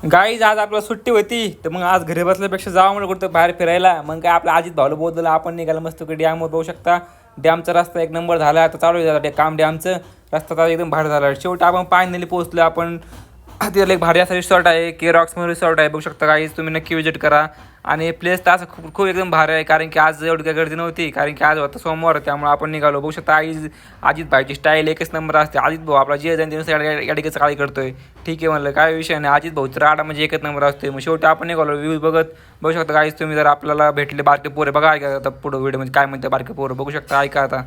Guys आज आपल्याला सुट्टी होती तर मग आज घरी बसल्यापेक्षा जावं म्हणलं कुठं बाहेर फिरायला. मग काय आपल्या अजित भाऊला बोललं आपण निघालं मस्त डॅमवर बघू शकता. डॅमचा रस्ता एक नंबर झाला. आता चालू आहे काम डॅमचं. रस्ता तर एकदम भारी झाला. शेवटी आपण फायनली पोहोचलो. आपण तिथलं एक भारी असा रिसॉर्ट आहे की रॉक्स म्हणून रिसॉर्ट आहे. बघू शकता गाईज तुम्ही नक्की विजिट करा. आणि प्लेस तर असं खूप खूप एकदम भारी आहे कारण की आज एवढी काही गर्दी नव्हती कारण की आज होता सोमवार त्यामुळे आपण निघालो. बघू शकता अजित भाईची स्टाईल एकच नंबर असते. अजित भाऊ आपला जे त्यानुसार गाडी काळी करतोय. ठीक आहे म्हणलं काय विषय नाही. अजित भाऊचा राडा म्हणजे एकच नंबर असतोय. मग शेवटी आपण निघालो व्ह्यूज बघत. बघू शकता गाईज तुम्ही जर आपल्याला भेटले बारके पोरे बघा ऐका आता पुढं व्हिडिओमध्ये काय म्हणते बारके पोरं बघू शकता ऐका आता.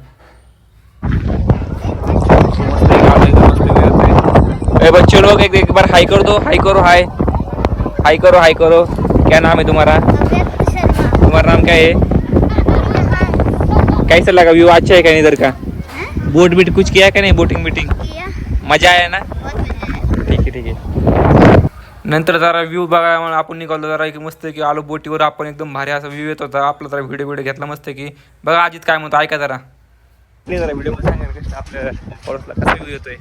बच्चे लोग एक बार हाई कर दो. हाई करो हाई हाई करो हाई करो. क्या नाम है तुम्हारा? तुम्हारा नाम क्या है? कैसा लगा व्यू? अच्छा है क्या इधर का? बोट बीट कुछ किया क्या नहीं? बोटिंग बीटिंग मजा आया ना? ठीक आहे. नंतर जरा व्ह्यू बघा म्हणून आपण निघालो. जरा एक मस्त की आलो बोटीवर आपण. एकदम भारी असा व्ह्यू येत होता. आपला जरा व्हिडिओ घेतला मस्त की. बघा अजित काय म्हणतो ऐका जरा. प्लीज जरा व्हिडिओ सांगा कसं आपल्या फॉरेस्टला कसा व्ह्यू येतोय.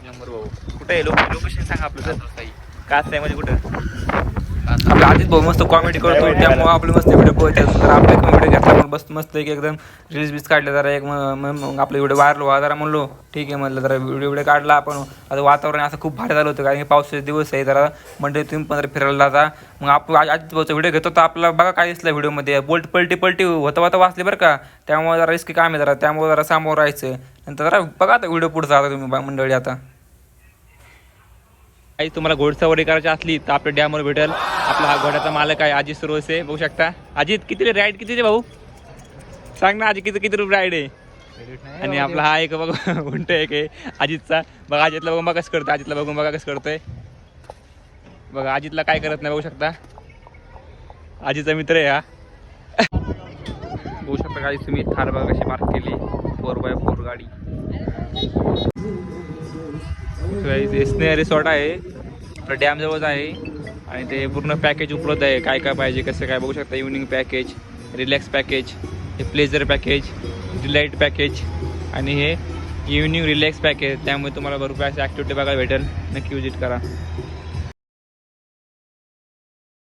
नंबर भाऊ कुठे आहे लोकेशन सांगा आपलं सर. काच आहे म्हणजे कुठं आपला अजित भाऊ मस्त कॉमेडी करतो त्यामुळे आपले मस्त व्हिडिओ पोहोचतात. तर आपला एक व्हिडिओ घेतला म्हणून बस मस्त एक एकदम रील्स बीस काढले जरा एक मग आपला व्हिडिओ व्हायरल व्हा जरा म्हणलो. ठीक आहे म्हणलं जरा व्हिडिओ काढला आपण. आता वातावरण असं खूप भारी झालं होतं कारण की पावसाचे दिवस आहे. जरा म्हणजे तुम्ही पण जरा फिरायला जाता. मग आपण अजित भाऊचा व्हिडिओ घेतो तर आपल्याला बघा काय दिसलं व्हिडिओमध्ये पलटी होता वाचले बरं का. त्यामुळे जरा रिस्क काम आहे जरा. त्यामुळे जरा सामोर राहायचं. नंतर जरा बघा आता व्हिडिओ पुढचा आता तुम्ही मंडळी. आता काही तुम्हाला घोडसवारी करायची असली तर आपल्या डॅमवर भेटेल. आपला हा घोड्याचा मालक आहे अजित सुरवस आहे. बघू शकता. अजित किती राईड कितीचे भाऊ सांग ना. अजित किती रुपये राईड आहे? आणि आपला हा एक बघा उंट एक आहे अजितचा. बघा अजितला बघून बघा कसं करतोय. अजितला बघून बघा कसं करतोय. बघा अजितला काय करत नाही बघू शकता. अजितचा मित्र आहे हा. बघू शकता गाडी तुम्ही थार बघा कशी पार्क केली 4x4 गाडी. स्नेह रिसॉर्ट आहे आपलं डॅम जवळच आहे. आणि ते पूर्ण पॅकेज उपलब्ध आहे. काय काय पाहिजे कसं काय बघू शकता. इव्हनिंग पॅकेज, रिलॅक्स पॅकेज, हे प्लेजर पॅकेज, डिलाईट पॅकेज आणि हे इव्हनिंग रिलॅक्स पॅकेज. त्यामुळे तुम्हाला भरपूर अशी ॲक्टिव्हिटी बघायला भेटेल. नक्की विजिट करा.